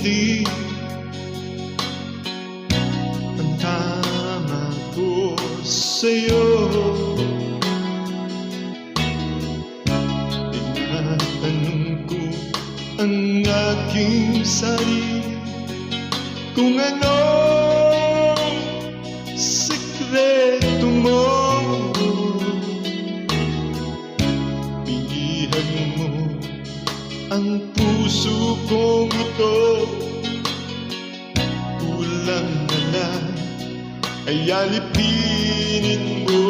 hindi ang tama ko sa'yo. Tinatanong ko ang aking sarili kung anong sikreto mo. Pilihan mo ang puso kong ito, kulang na lang ay alipinin mo.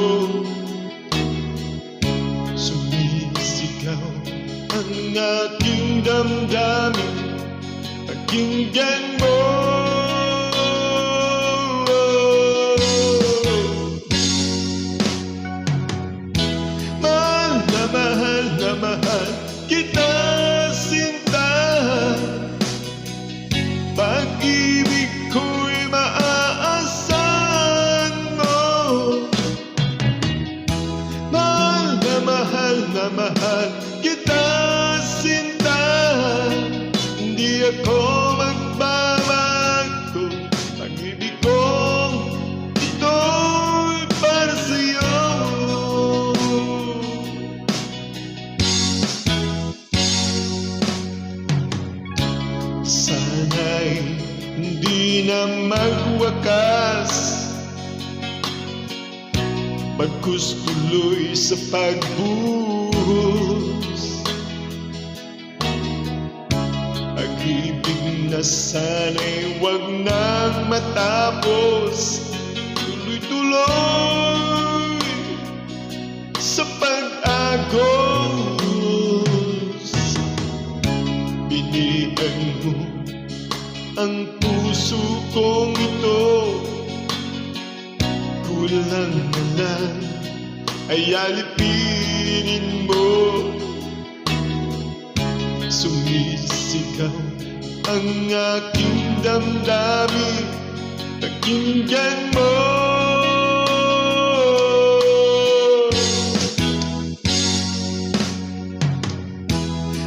Sumisigaw ang aking damdamin, pakinggan mo. Mahal na mahal kita, sinta. Pag-ibig ko'y maaasahan mo. Mahal na mahal kita, sinta. Hindi ako magbabago. Pag-ibig ko ito'y para sa'yo. Sana'y hindi na magwakas, bagkus tuloy sa pagbuhos. Pag-ibig na sana'y wag nang matapos, tuloy-tuloy sa pag-agos. Pilihan mo ang puso kong ito, kulang na lang ay alipinin mo. Sumisigaw ang aking damdamin, pakinggan mo.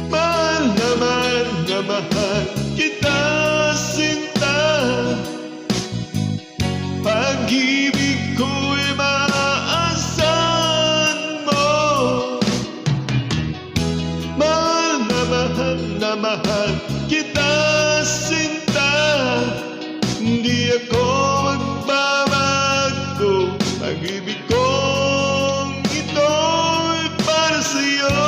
Mahal na mahal kita, sinta. Pag-ibig ko'y maaasahan mo. Mahal na mahal kita, sinta. Hindi ako magbabago. Pag-ibig kong ito'y para sa'yo.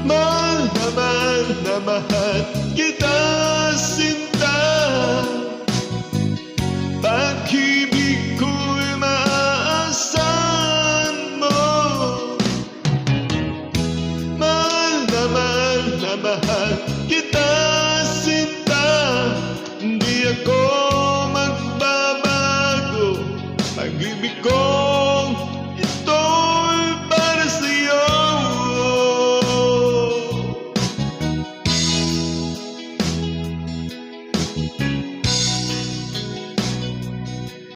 Mahal na mahal kita, sinta.